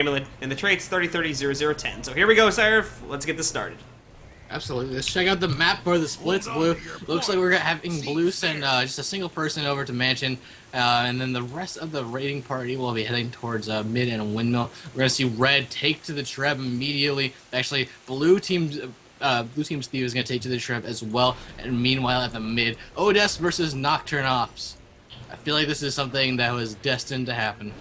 and the trade's 30-30-00-10. So here we go, Sire. Let's get this started. Absolutely. Let's check out the map for the splits. Blue looks like we're having Blue send just a single person over to Mansion, and then the rest of the raiding party will be heading towards mid and windmill. We're gonna see Red take to the Treb immediately. Actually, Blue team's Steve is gonna take to the Treb as well. And meanwhile, at the mid, Odes versus Nocturne Ops. I feel like this is something that was destined to happen.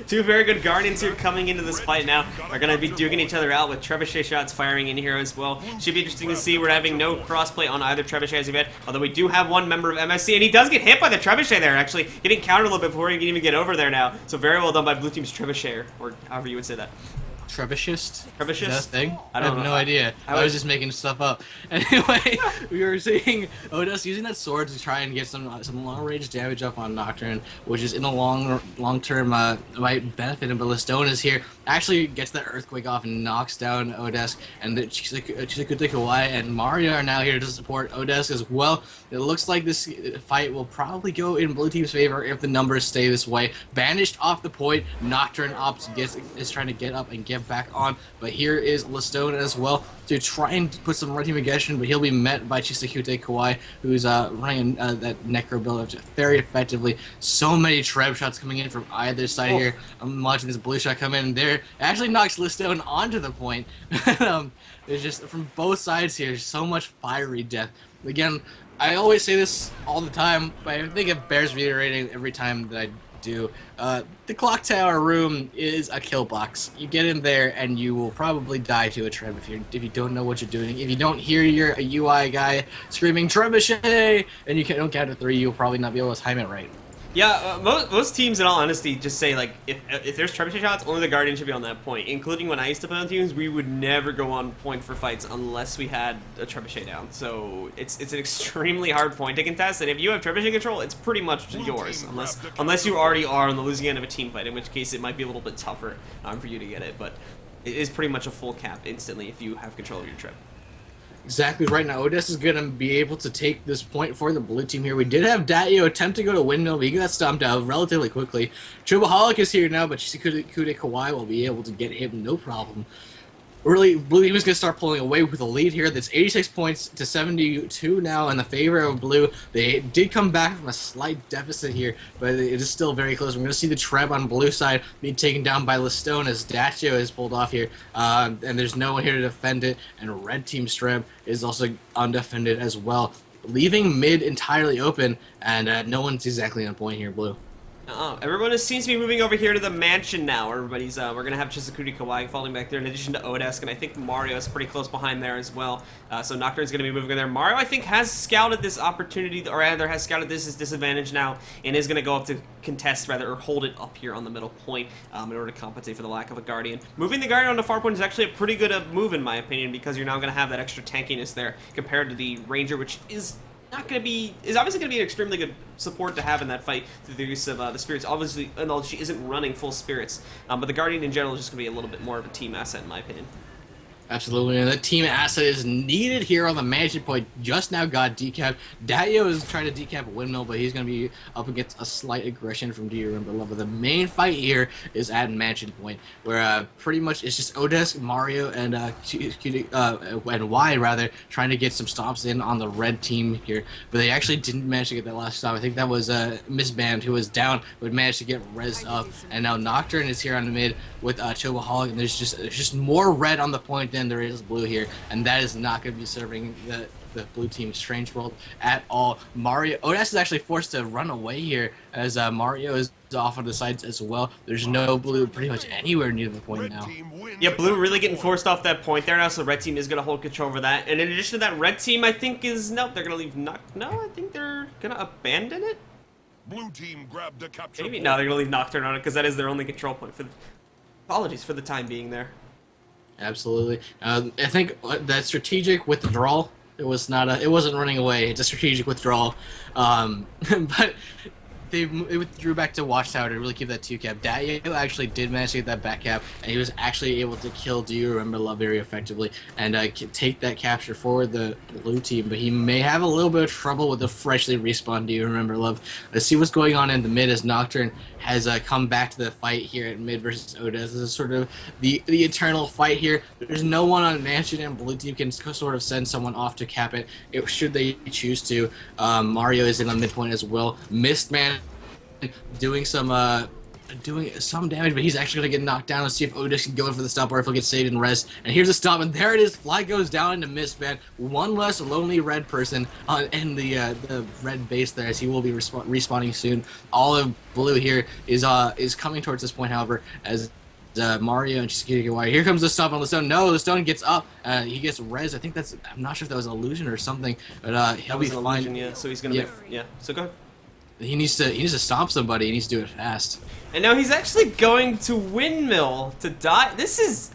Two very good Guardians here coming into this fight now are going to be duking each other out with Trebuchet shots firing in here as well. Should be interesting to see. We're having no crossplay on either Trebuchet as of yet, although we do have one member of MFC, and he does get hit by the Trebuchet there, actually. Getting countered a little bit before he can even get over there now. So very well done by Blue Team's Trebuchet, or however you would say that. Trebuchist? Trebuchist? Is that a thing? I have don't know. no idea. I was just making stuff up. Anyway, we were seeing Odes using that sword to try and get some long-range damage up on Nocturne, which is in the long term might benefit him. But Listone is here, actually gets that earthquake off and knocks down Odes, and the Chisakute Kawaii and Mario are now here to support Odes as well. It looks like this fight will probably go in Blue Team's favor if the numbers stay this way. Banished off the point, Nocturne Ops is trying to get up and get back on, but here is Listone as well to try and put some red team aggression, but he'll be met by Chisakute Kawaii, who's running that Necro build very effectively. So many Treb shots coming in from either side here. I'm watching this blue shot come in there. It actually knocks Listone onto the point. There's just, from both sides here, so much fiery death. Again, I always say this all the time, but I think it bears reiterating every time that I do. The clock tower room is a kill box. You get in there and you will probably die to a Treb if you don't know what you're doing. If you don't hear your UI guy screaming Trebuchet and you don't count to 3, you'll probably not be able to time it right. Yeah, most teams, in all honesty, just say, like, if there's Trebuchet shots, only the Guardian should be on that point. Including when I used to play on teams, we would never go on point for fights unless we had a Trebuchet down. So it's an extremely hard point to contest, and if you have Trebuchet control, it's pretty much yours, unless you already are on the losing end of a team fight, in which case it might be a little bit tougher for you to get it. But it is pretty much a full cap instantly if you have control of your Treb. Exactly right. Now Odes is going to be able to take this point for the Blue Team here. We did have Datio attempt to go to windmill, but he got stomped out relatively quickly. Tribaholic is here now, but Chisakute Kawaii will be able to get him no problem. Really, Blue Team is going to start pulling away with a lead here. That's 86 points to 72 now in the favor of Blue. They did come back from a slight deficit here, but it is still very close. We're going to see the Treb on Blue side being taken down by Listone as Datio is pulled off here, and there's no one here to defend it, and Red Team's Treb is also undefended as well, leaving mid entirely open, and no one's exactly on point here, Blue. Everyone seems to be moving over here to the mansion now. Everybody's, we're going to have Chisakute Kawaii falling back there in addition to Odes, and I think Mario is pretty close behind there as well. So Nocturne's going to be moving in there. Mario, I think, has scouted this opportunity, or rather has scouted this as disadvantage now, and is going to go up to contest, rather, or hold it up here on the middle point in order to compensate for the lack of a Guardian. Moving the Guardian on the far point is actually a pretty good move, in my opinion, because you're now going to have that extra tankiness there compared to the Ranger, which is obviously going to be an extremely good support to have in that fight through the use of the Spirits. Obviously, although she isn't running full Spirits, but the Guardian in general is just going to be a little bit more of a team asset, in my opinion. Absolutely, and the team asset is needed here on the mansion point. Just now got decapped. Datio is trying to decap a windmill, but he's going to be up against a slight aggression from Diorumba. The main fight here is at mansion point, where pretty much it's just Odes, Mario, and Y rather trying to get some stomps in on the red team here. But they actually didn't manage to get that last stop. I think that was Misband, who was down, but managed to get rezzed up. And now Nocturne is here on the mid with Chobaholic, and there's just more red on the point than there is blue here, and that is not going to be serving the Blue Team Strange World at all. Odes is actually forced to run away here as Mario is off on the sides as well. There's no blue pretty much anywhere near the point now. Yeah, blue really getting forced off that point there now, so red team is going to hold control over that. And in addition to that, red team, I think, nope, they're going to leave I think they're going to abandon it? Blue team grabbed the capture. Maybe, no, they're going to leave Nocturne on it, because that is their only control point. Apologies for the time being there. Absolutely. I think that strategic withdrawal, it wasn't running away. It's a strategic withdrawal. But they withdrew back to Watchtower to really keep that 2-cap. Dayo actually did manage to get that back cap, and he was actually able to kill Do You Remember Love very effectively and take that capture for the blue team. But he may have a little bit of trouble with the freshly respawned Do You Remember Love. Let's see what's going on in the mid as Nocturne has come back to the fight here at mid versus Odes. This is sort of the eternal fight here. There's no one on Mansion, and blue team can sort of send someone off to cap it should they choose to. Mario is in the midpoint as well. Mistman doing some damage, but he's actually gonna get knocked down. Let's see if Otis can go in for the stop or if he'll get saved and rest. And here's a stop, and there it is. Fly goes down into Mistman. One less lonely red person in the red base there, as he will be respawning soon. All of blue here is coming towards this point, however, as Mario and Chisakiri. Here comes the stop on the stone. No, the stone gets up. He gets res. I think I'm not sure if that was an illusion or something, but he'll be fine. Illusion, yeah. So he's gonna So go ahead. He needs to stomp somebody. He needs to do it fast. And now he's actually going to windmill to die. This is,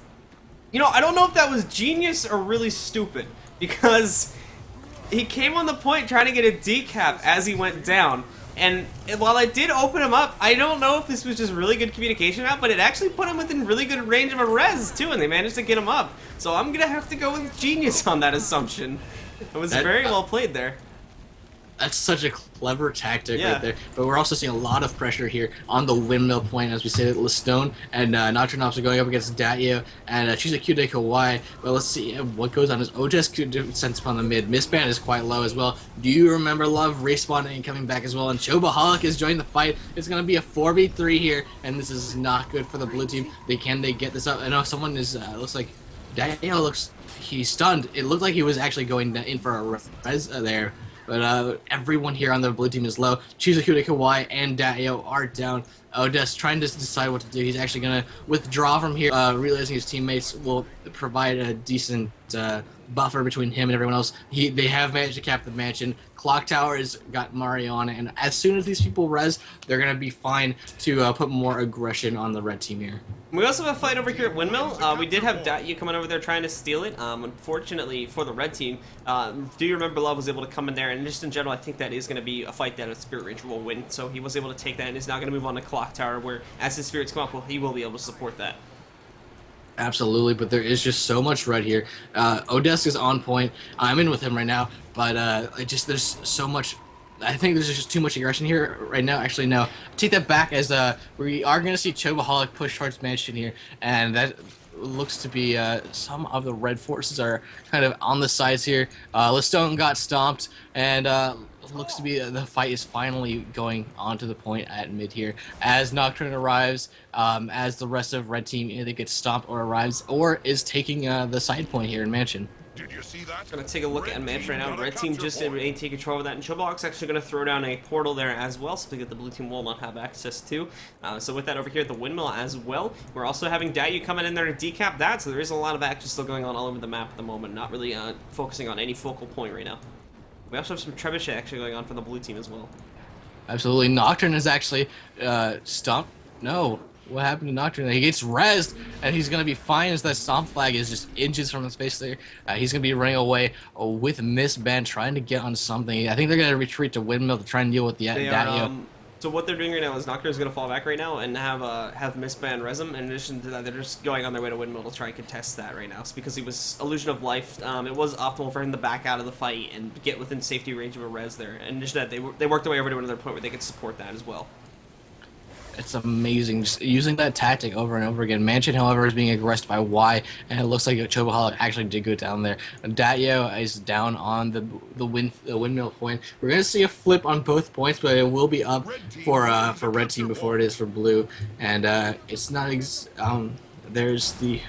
I don't know if that was genius or really stupid, because he came on the point trying to get a decap as he went down. And while I did open him up, I don't know if this was just really good communication out, but it actually put him within really good range of a res too, and they managed to get him up. So I'm gonna have to go with genius on that assumption. It was very well played there. That's such a clever tactic right there. But we're also seeing a lot of pressure here on the windmill point, as we say that Lestone and Nocturne are going up against Datio and Chisakiri Kawaii. But let's see what goes on. As Otis could sense upon the mid. Mistman is quite low as well. Do You Remember Love respawning and coming back as well. And Chobaholic is joining the fight. It's going to be a 4v3 here, and this is not good for the blue team. Can they get this up? I know someone is, looks like Datio he's stunned. It looked like he was actually going in for a res there. But everyone here on the blue team is low. Chisakiri Kawaii and Datio are down. Odes trying to decide what to do. He's actually going to withdraw from here, realizing his teammates will provide a decent buffer between him and everyone else. They have managed to cap the mansion. Clock Tower has got Mario on it, and as soon as these people res, they're going to be fine to put more aggression on the red team here. We also have a fight over here at Windmill. We did have Datyu coming over there trying to steal it. Unfortunately for the red team, Do You Remember Love was able to come in there, and just in general, I think that is going to be a fight that a Spirit Ranger will win. So he was able to take that, and is now going to move on to Clock Tower, where as his spirits come up, he will be able to support that. Absolutely, but there is just so much red here. Odesk is on point. I'm in with him right now, but there's so much. I think there's just too much aggression here right now. Actually, no. Take that back, as we are going to see Chobaholic push towards Mansion here, and that looks to be some of the red forces are kind of on the sides here. Lestone got stomped, and looks to be the fight is finally going on to the point at mid here as Nocturne arrives, as the rest of red team either gets stomped or arrives or is taking the side point here in Mansion. Did you see that? Gonna take a look at Mansion right now. Red team just ain't take control of that, and Chobohawk's actually gonna throw down a portal there as well, something that the blue team will not have access to. So with that over here at the windmill as well, we're also having Datyu coming in there to decap that, so there is a lot of action still going on all over the map at the moment, not really focusing on any focal point right now. We also have some trebuchet actually going on for the blue team as well. Absolutely. Nocturne is actually stomped. No. What happened to Nocturne? He gets rezzed, and he's going to be fine as that stomp flag is just inches from his face there. He's going to be running away with Mistman, trying to get on something. I think they're going to retreat to Windmill to try and deal with the Datio. So what they're doing right now is Nocturne's going to fall back right now and have Mistman res him. In addition to that, they're just going on their way to Windmill to try and contest that right now. It's because he was Illusion of Life. It was optimal for him to back out of the fight and get within safety range of a res there. And in addition to that, they worked their way over to another point where they could support that as well. It's amazing, just using that tactic over and over again. Mansion, however, is being aggressed by Y, and it looks like Chobaholic actually did go down there. Datio is down on the windmill point. We're going to see a flip on both points, but it will be up for red team before it is for blue. And it's not there's the...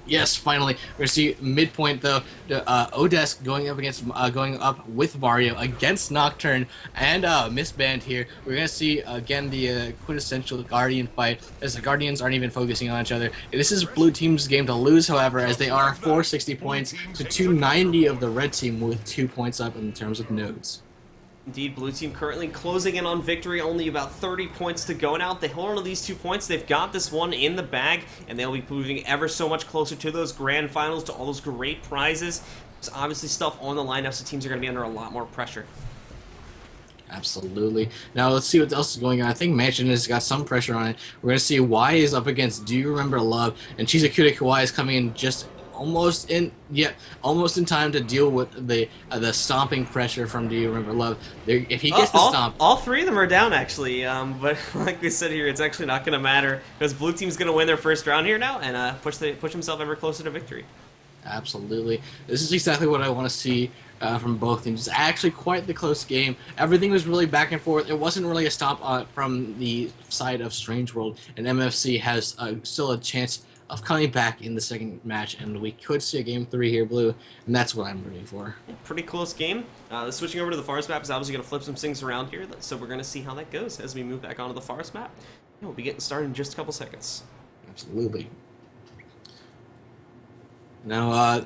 Yes, finally. We're going to see midpoint, though. Odesk going up with Mario against Nocturne and Mistband here. We're going to see, again, the quintessential Guardian fight, as the Guardians aren't even focusing on each other. This is blue team's game to lose, however, as they are 460 points to 290 of the red team with 2 points up in terms of nodes. Indeed, blue team currently closing in on victory, only about 30 points to go now. If they hold on to these 2 points, they've got this one in the bag, and they'll be moving ever so much closer to those grand finals, to all those great prizes. There's obviously stuff on the line now, so teams are going to be under a lot more pressure. Absolutely. Now let's see what else is going on. I think Mansion has got some pressure on it. We're gonna see Y is up against Do You Remember Love, and Chizukure Kawai is coming in just almost in time to deal with the stomping pressure from Do You Remember Love. If he gets the stomp, all three of them are down actually. But like we said here, it's actually not going to matter because blue team's going to win their first round here now and push himself ever closer to victory. absolutely. This is exactly what I want to see from both teams. It's actually quite the close game. Everything was really back and forth. It wasn't really a stomp from the side of Strange World, and MFC has still a chance of coming back in the second match, and we could see a game 3 here, Blue, and that's what I'm rooting for. Pretty close game. Switching over to the forest map is obviously going to flip some things around here, so we're going to see how that goes as we move back onto the forest map. We'll be getting started in just a couple seconds. Absolutely. Now,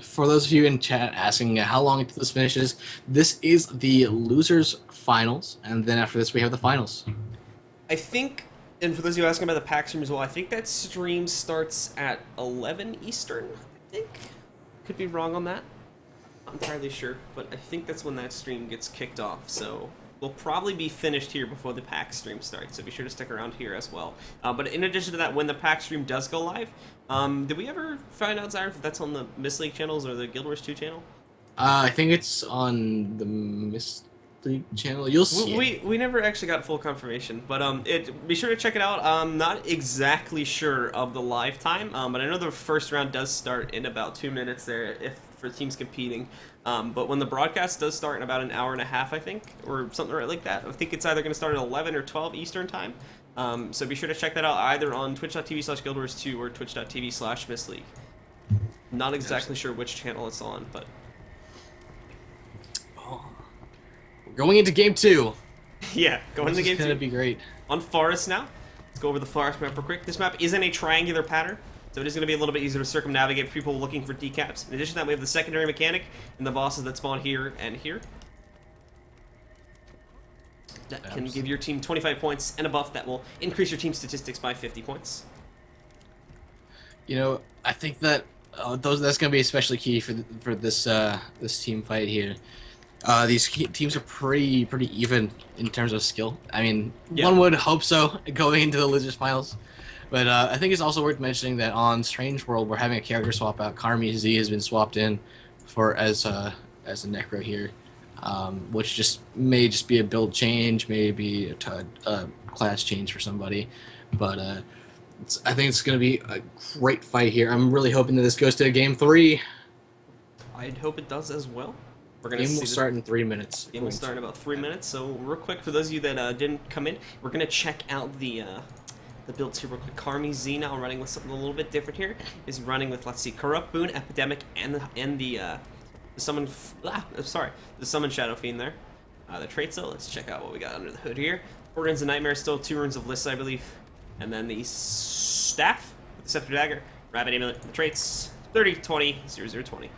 for those of you in chat asking how long until this finishes, this is the losers finals, and then after this we have the finals. I think, and for those of you asking about the pack stream as well, I think that stream starts at 11 Eastern, I think. Could be wrong on that. Not entirely sure, but I think that's when that stream gets kicked off, so we'll probably be finished here before the pack stream starts, so be sure to stick around here as well. But in addition to that, when the pack stream does go live, did we ever find out, Zyron, if that's on the Miss League channels or the Guild Wars 2 channel? I think it's on the Miss League channel. You'll see we never actually got full confirmation, but be sure to check it out. I'm not exactly sure of the live time, but I know the first round does start in about 2 minutes there for teams competing. But when the broadcast does start in about an hour and a half, I think, or something right like that. I think it's either going to start at 11 or 12 Eastern time. So be sure to check that out either on twitch.tv/guildwars2 or twitch.tv/missleague. Not exactly sure which channel it's on, but going into game 2. yeah, going into game 2. This is gonna be great. On forest now. Let's go over the forest map real quick. This map is in a triangular pattern, so it is going to be a little bit easier to circumnavigate for people looking for decaps. In addition to that, we have the secondary mechanic and the bosses that spawn here and here. That can give your team 25 points and a buff that will increase your team statistics by 50 points. You know, I think that that's going to be especially key for this this team fight here. These teams are pretty even in terms of skill. I mean, yeah. One would hope so going into the losers finals. But I think it's also worth mentioning that on Strange World, we're having a character swap out. Karmi Z has been swapped in as a Necro here, which may just be a build change, maybe a class change for somebody. But I think it's going to be a great fight here. I'm really hoping that this goes to game 3. I'd hope it does as well. We're gonna Game will start in 3 minutes. Game will start in about 3 minutes. So real quick, for those of you that didn't come in, we're gonna check out the builds here real quick. Karmi Z now running with something a little bit different here. Is running with, let's see, Corrupt Boon, Epidemic, and the Summon Shadow Fiend there. The traits though, let's check out what we got under the hood here. 4 Runes of Nightmare, still 2 Runes of Lists, I believe. And then the Staff, with the Scepter Dagger, Rabbit Amulet, the traits, 30, 20, 0, 0, 20.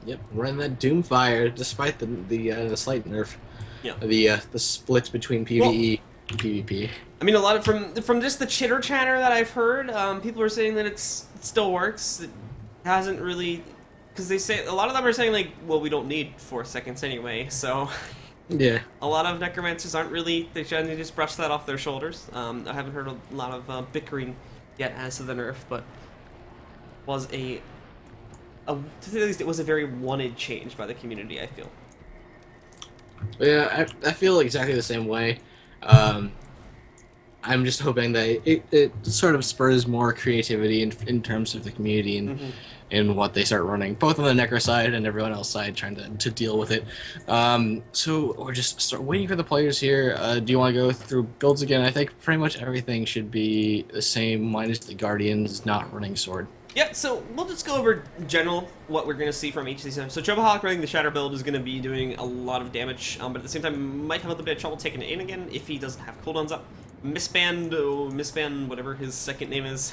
Yep, we're in that Doomfire, despite the slight nerf. Yeah. The split between PvE and PvP. I mean, a lot of from just the chitter chatter that I've heard, people are saying that it still works. It hasn't really, because they say a lot of them are saying like, well, we don't need 4 seconds anyway. So yeah, a lot of necromancers aren't really. They generally just brush that off their shoulders. I haven't heard a lot of bickering yet as to the nerf, but was to say the least, it was a very wanted change by the community, I feel. Yeah, I feel exactly the same way. I'm just hoping that it sort of spurs more creativity in terms of the community and what they start running, both on the Necro side and everyone else side, trying to deal with it. So we're just waiting for the players here. Do you want to go through builds again? I think pretty much everything should be the same, minus the Guardians not running Sword. Yeah, so we'll just go over general what we're going to see from each of these. So Troubleholic running the Shatter build is going to be doing a lot of damage, but at the same time might have a little bit of trouble taking it in again if he doesn't have cooldowns up. Misband, whatever his second name is,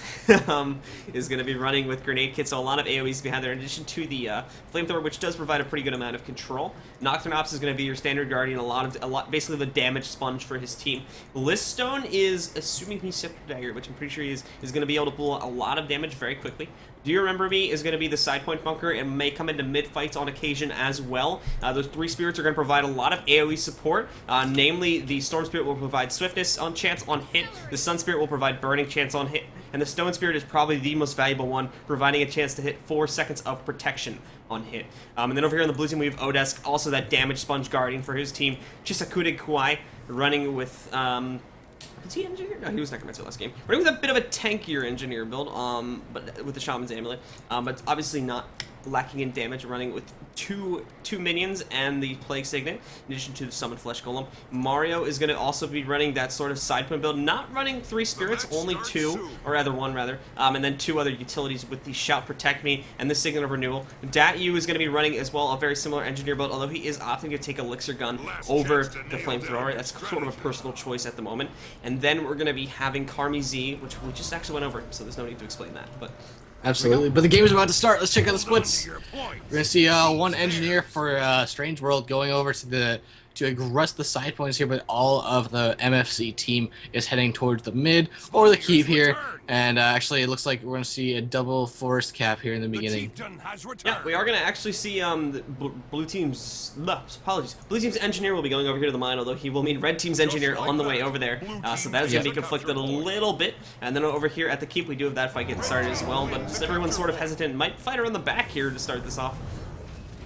is going to be running with grenade kits, so a lot of AoEs behind there, in addition to the flamethrower, which does provide a pretty good amount of control. Nocturne Ops is going to be your standard guardian, basically the damage sponge for his team. Liststone is, assuming he's Scepter Dagger, which I'm pretty sure he is going to be able to pull a lot of damage very quickly. Do You Remember Me is going to be the side point bunker and may come into mid fights on occasion as well. Those 3 spirits are going to provide a lot of AoE support, namely the Storm Spirit will provide swiftness on chance on hit, the Sun Spirit will provide burning chance on hit, and the Stone Spirit is probably the most valuable one, providing a chance to hit 4 seconds of protection on hit. And then over here on the blue team we have Odesk, also that damage sponge guardian for his team. Chisakute Kuai running with is he engineer? No, he was necromancer last game. Running with a bit of a tankier engineer build, but with the shaman's amulet, but obviously not lacking in damage, running with two minions and the plague signet, in addition to the summoned flesh golem. Mario is going to also be running that sort of side point build, not running 3 spirits, only 2, or rather 1 rather, and then 2 other utilities with the shout protect me and the signet of renewal. Datyu is going to be running as well a very similar engineer build, although he is opting to take elixir gun over the flamethrower. That's sort of a personal choice at the moment. And then we're going to be having Karmi Z, which we just actually went over, so there's no need to explain that, but Absolutely, but the game is about to start. Let's check out the splits. We're gonna see one engineer for Strange World going over to aggress the side points here, but all of the MFC team is heading towards the mid or the keep here. And actually, it looks like we're going to see a double force cap here in the beginning. Yeah, we are going to actually see the blue team's blue team's engineer will be going over here to the mine, although he will meet red team's engineer on the way over there. So that is going to be conflicted a little bit. And then over here at the keep, we do have that fight getting started as well. But everyone's sort of hesitant, might fight around the back here to start this off.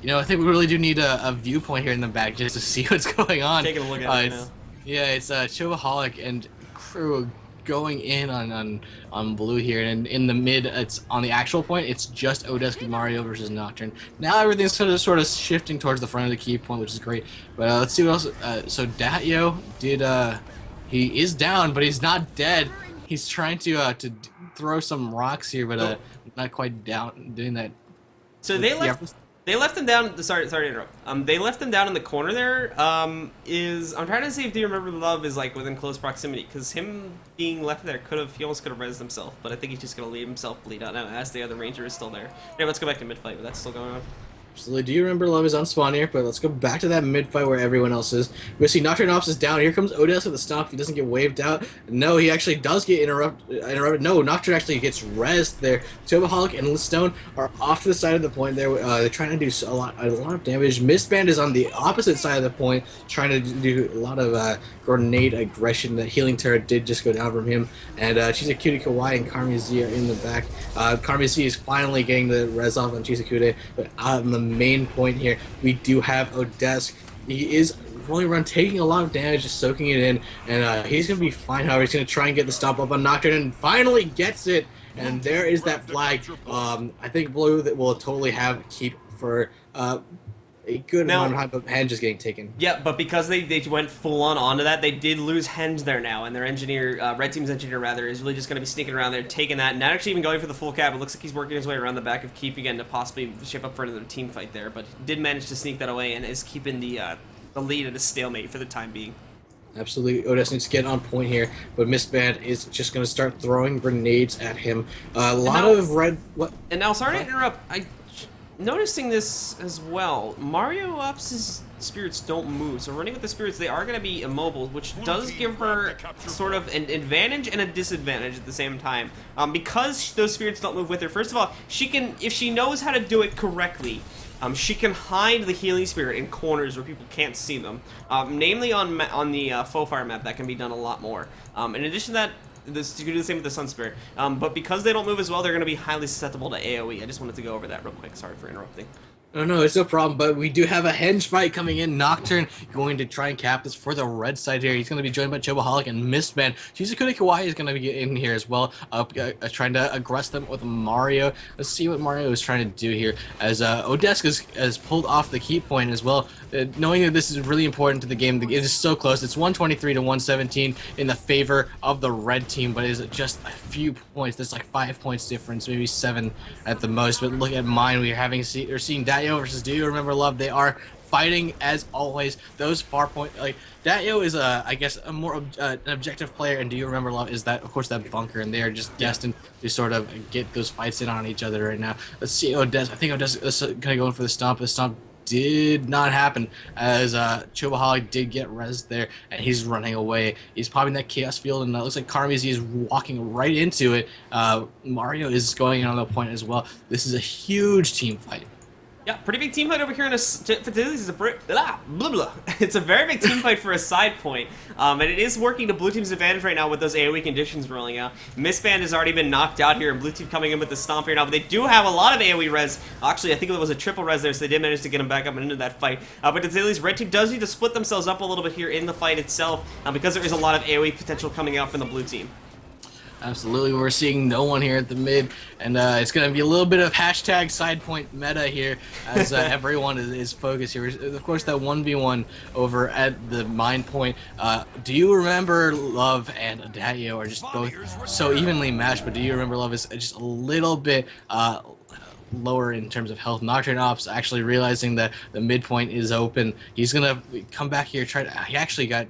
You know, I think we really do need a viewpoint here in the back just to see what's going on. Taking a look at it now. Yeah, it's Chobaholic and crew going in on blue here, and in the mid, it's on the actual point, it's just Odesk and Mario versus Nocturne. Now everything's sort of shifting towards the front of the key point, which is great. But let's see what else. So Datyo did he is down, but he's not dead. He's trying to throw some rocks here, but not quite down doing that. So they left him down. Sorry to interrupt. They left him down in the corner there. I'm trying to see if Do You Remember Love is like within close proximity, because him being left there he almost could have rezzed himself, but I think he's just gonna leave himself bleed out now as the other ranger is still there. Yeah, let's go back to mid fight, but that's still going on. Absolutely. Do You Remember Love is on spawn here, but let's go back to that mid fight where everyone else is. We see Nocturne Ops is down. Here comes Odesk with the stomp. He doesn't get waved out. No, he actually does get interrupted. No, Nocturne actually gets rezzed there. Tobaholic and Liststone are off to the side of the point there. They're trying to do a lot of damage. Mistband is on the opposite side of the point, trying to do a lot of grenade aggression. The healing turret did just go down from him. And Chisakute Kawaii and Karmi Z are in the back. Karmi Z is finally getting the res off on Chisakute, but out in the main point here, we do have Odesk. He is rolling around, taking a lot of damage, just soaking it in, and he's going to be fine. However, he's going to try and get the stop up on Nocturne, and finally gets it. And there is that flag. I think blue that will totally have keep for a good amount of time, but Henge is getting taken. Yeah, but because they went full on onto that, they did lose Henge there now, and their engineer, red team's engineer rather, is really just going to be sneaking around there, taking that, not actually even going for the full cap. It looks like he's working his way around the back of Keep again to possibly shape up for another team fight there, but did manage to sneak that away and is keeping the lead at a stalemate for the time being. Absolutely, Odesk needs to get on point here, but Mistband is just going to start throwing grenades at him. A lot of red... What? And now, sorry to interrupt, noticing this as well, Mario Ops' spirits don't move, so running with the spirits, they are going to be immobile, which does give her sort of an advantage and a disadvantage at the same time. Because those spirits don't move with her, first of all, she can, if she knows how to do it correctly, she can hide the healing spirit in corners where people can't see them. Namely on the faux fire map, that can be done a lot more. In addition to that, you can do the same with the Sun Spirit. But because they don't move as well, they're going to be highly susceptible to AoE. I just wanted to go over that real quick. Sorry for interrupting. No, it's no problem, but we do have a Henge fight coming in. Nocturne going to try and cap this for the red side here. He's going to be joined by Chobaholic and Mistman. Chisakute Kawaii is going to be in here as well, trying to aggress them with Mario. Let's see what Mario is trying to do here, as Odesk has pulled off the keep point as well. Knowing that this is really important to the game, it is so close. It's 123 to 117 in the favor of the red team, but it is just a few points. There's like 5 points difference, maybe 7 at the most. But look at mine. We're seeing Datyo versus Do You Remember Love. They are fighting as always. Those far point, like Datyo is I guess a more an objective player, and Do You Remember Love is that, of course, that bunker, and they are just destined to sort of get those fights in on each other right now. Let's see Odessa. I think Odessa is kind of going for the stomp. The stomp did not happen, as Chobaholic did get res there, and he's running away. He's popping that chaos field, and it looks like Karmizi is walking right into it. Mario is going on the point as well. This is a huge team fight. Yeah, pretty big team fight over here in it's a very big team fight for a side point, and it is working to blue team's advantage right now with those AoE conditions rolling out. Mistband has already been knocked out here, and blue team coming in with the stomp here now, but they do have a lot of AoE res. Actually, I think it was a triple res there, so they did manage to get him back up and into that fight. But to say the least, red team does need to split themselves up a little bit here in the fight itself, because there is a lot of AoE potential coming out from the blue team. Absolutely, we're seeing no one here at the mid, and it's going to be a little bit of hashtag side point meta here as everyone is focused here. Of course, that 1v1 over at the mine point. Do You Remember Love and Datyo are just both so evenly matched, but Do You Remember Love is just a little bit lower in terms of health. Nocturne Ops actually realizing that the midpoint is open. He's gonna come back here, he actually got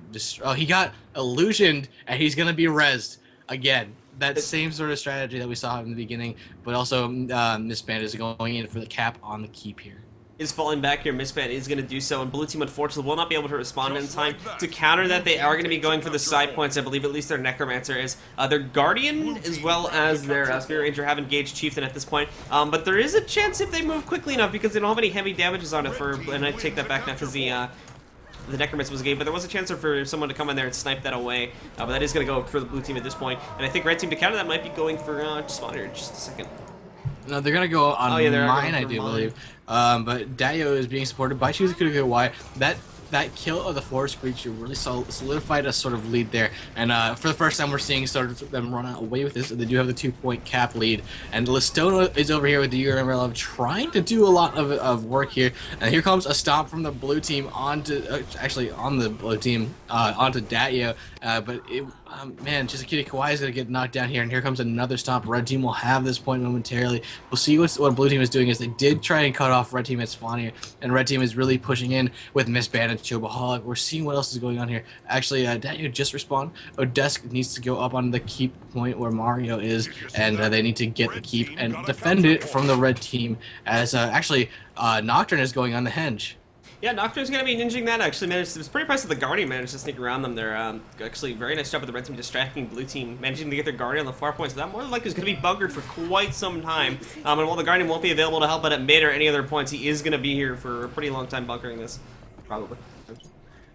he got illusioned, and he's gonna be rezzed again. That same sort of strategy that we saw in the beginning, but also Mistband is going in for the cap on the keep here. Is falling back here. Mistband is going to do so, and blue team unfortunately will not be able to respond in time. To counter that, they are going to be going for the side points. I believe at least their Necromancer is. Their Guardian as well as their Spirit Ranger have engaged Chieftain at this point, but there is a chance if they move quickly enough, because they don't have any heavy damages on it and I take that back now because the Necromancer was a game, but there was a chance for someone to come in there and snipe that away. But that is going to go for the blue team at this point. And I think red team to counter that might be going for spawner in just a second. No, they're going to go on mine, I do believe. But Datyo is being supported by Chizukuri Y. That kill of the forest creature really solidified a sort of lead there, and for the first time we're seeing sort of them run away with this. They do have the 2-point cap lead, and Listona is over here with the Do You Remember Love trying to do a lot of work here, and here comes a stomp from the blue team onto actually on the blue team onto Datyo, but man, Chizukuri Kawaii is going to get knocked down here, and here comes another stomp. Red team will have this point momentarily. We'll see what blue team is doing, is they did try and cut off red team at spawn here, and red team is really pushing in with Mistband and Chobaholic. We're seeing what else is going on here. Actually, Datyo just respawned. Odesk needs to go up on the keep point where Mario is, and they need to get the keep and defend it from the red team, as actually Nocturne is going on the henge. Yeah, Nocturne's going to be ninjing that. Actually, managed. It was pretty impressive. The Guardian managed to sneak around them there. Actually, very nice job with the red team distracting blue team, managing to get their Guardian on the far point. So that more than likely is going to be bunkered for quite some time. And while the Guardian won't be available to help out at mid or any other points, he is going to be here for a pretty long time bunkering this, probably.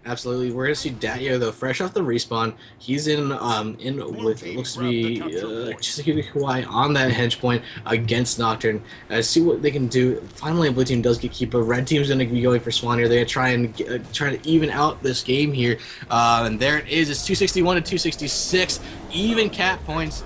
Absolutely, we're gonna see Datyo though, fresh off the respawn. He's in with it looks to be Chizukuri Kawaii on that hedge point against Nocturne. See what they can do. Finally, blue team does get keep, but red team's gonna be going for Swan here. They're trying to even out this game here, and there it is. It's 261 to 266, even cap points.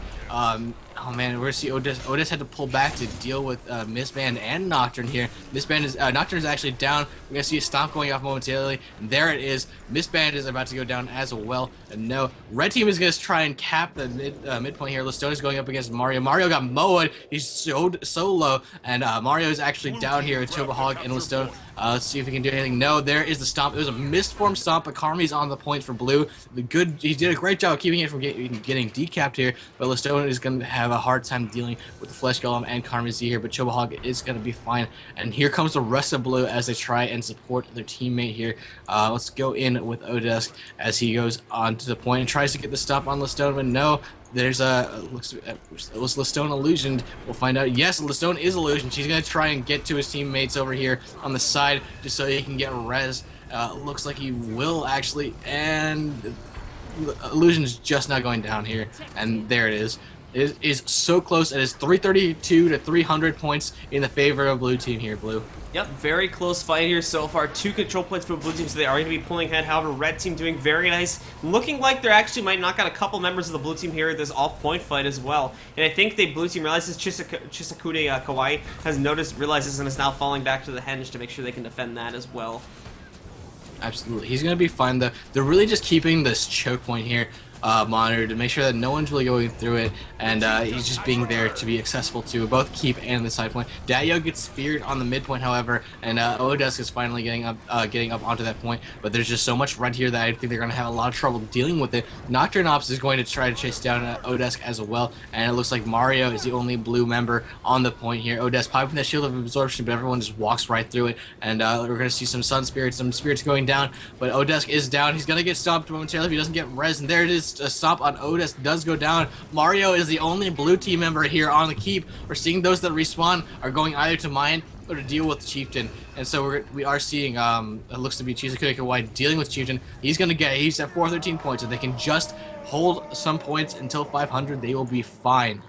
Oh man, we're gonna see Otis had to pull back to deal with Mistband and Nocturne here. Nocturne is actually down. We're gonna see a stomp going off momentarily. And there it is. Mistband is about to go down as well. And no, red team is gonna try and cap the midpoint here. Listone is going up against Mario. Mario got mowed. He's so low, and Mario is actually down here with Chobaholic and Listone. Let's see if he can do anything. No, there is the stomp. It was a misformed stomp, but Karmi's on the point for blue. He did a great job of keeping it from getting decapped here, but Listone is going to have a hard time dealing with the Flesh Golem and Karmi's here, but Chobaholic is going to be fine. And here comes the rest of blue as they try and support their teammate here. Let's go in with Odesk as he goes on to the point and tries to get the stop on Listone, but no. There's was Listone illusioned? We'll find out. Yes, Listone is illusioned. She's gonna try and get to his teammates over here on the side just so he can get res. Looks like he will actually, and illusion's just not going down here. And there it is. It is so close. It is 332 to 300 points in the favor of blue team here, blue. Yep, very close fight here so far. 2 control points for blue team, so they are going to be pulling ahead. However, red team doing very nice. Looking like they actually might knock out a couple members of the blue team here at this off-point fight as well. And I think the blue team realizes Chizukuri Kawaii has realizes and is now falling back to the henge to make sure they can defend that as well. Absolutely. He's going to be fine. They're really just keeping this choke point here. monitor to make sure that no one's really going through it, and he's just being there to be accessible to both keep and the side point. Dadyo gets speared on the midpoint, however, and Odesk is finally getting up onto that point, but there's just so much red here that I think they're going to have a lot of trouble dealing with it. Nocturne Ops is going to try to chase down Odesk as well, and it looks like Mario is the only blue member on the point here. Odesk popping that shield of absorption, but everyone just walks right through it, and we're going to see some sun spirits, some spirits going down, but Odesk is down. He's going to get stopped momentarily if he doesn't get res, and there it is. A stop on Odesk does go down. Mario is the only blue team member here on the keep. We're seeing those that respawn are going either to mine or to deal with Chieftain, and so we are seeing it looks to be Chisakura Kawhi dealing with Chieftain. He's at 413 points. If they can just hold some points until 500, they will be fine.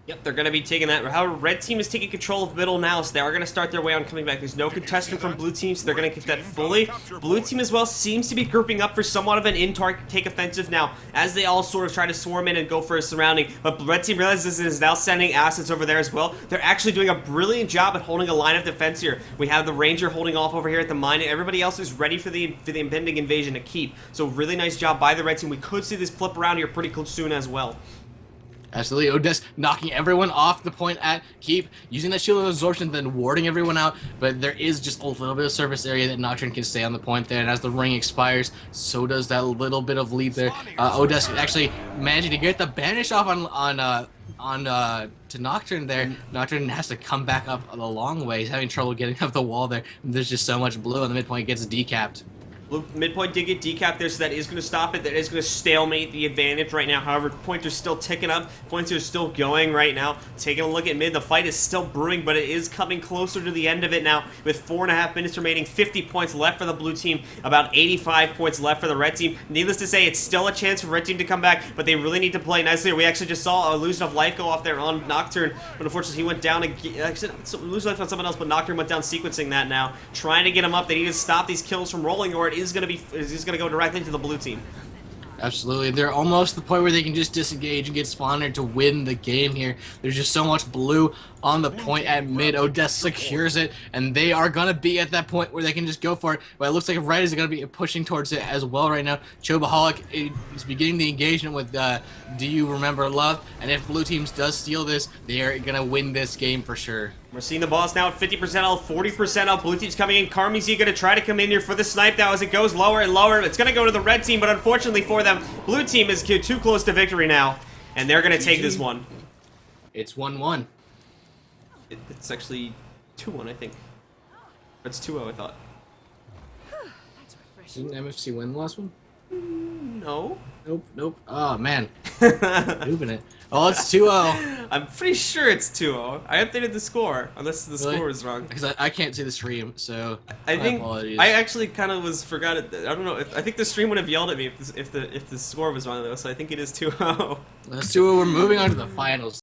Yep, they're going to be taking that. However, red team is taking control of middle now, so they are going to start their way on coming back. There's no contestant from blue team, so they're going to get that fully. Blue team as well seems to be grouping up for somewhat of an in-take offensive now, as they all sort of try to swarm in and go for a surrounding. But red team realizes it is now sending assets over there as well. They're actually doing a brilliant job at holding a line of defense here. We have the ranger holding off over here at the mine, and everybody else is ready for the impending invasion to keep. So really nice job by the red team. We could see this flip around here pretty soon as well. Absolutely, Odesk knocking everyone off the point at keep, using that shield of absorption, then warding everyone out, but there is just a little bit of surface area that Nocturne can stay on the point there, and as the ring expires, so does that little bit of lead there. Odesk actually managing to get the banish off to Nocturne there. Nocturne has to come back up a long way. He's having trouble getting up the wall there. There's just so much blue on the midpoint, gets decapped. Midpoint did get decapped there, so that is going to stop it. That is going to stalemate the advantage right now. However, points are still ticking up. Points are still going right now. Taking a look at mid, the fight is still brewing, but it is coming closer to the end of it now with 4.5 minutes remaining. 50 points left for the blue team, about 85 points left for the red team. Needless to say, it's still a chance for red team to come back, but they really need to play nicely. We actually just saw a illusion of life go off there on Nocturne, but unfortunately he went down again. Illusion life on someone else, but Nocturne went down sequencing that now. Trying to get him up. They need to stop these kills from rolling, or it is going to go directly to the blue team. Absolutely. They're almost to the point where they can just disengage and get spawned to win the game here. There's just so much blue on the point at mid. Odesk secures it, and they are going to be at that point where they can just go for it. But it looks like red is going to be pushing towards it as well right now. Chobaholic is beginning the engagement with Do You Remember Love? And if blue teams does steal this, they are going to win this game for sure. We're seeing the boss now at 50% health, 40% health. Blue team's coming in. Karmizi going to try to come in here for the snipe now as it goes lower and lower. It's going to go to the red team, but unfortunately for them, blue team is too close to victory now, and they're going to take this one. It's 1-1. It's actually 2-1, I think. Or it's 2-0, I thought. Didn't MFC win the last one? No. Nope. Oh, man. Moving it. Oh, it's 2-0. I'm pretty sure it's 2-0. I updated the score, unless the score is wrong. Because I can't see the stream, so I think apologies. I actually kind of forgot it. I don't know. I think the stream would have yelled at me if the score was wrong though. So I think it is 2-0. Let's do it. We're moving on to the finals.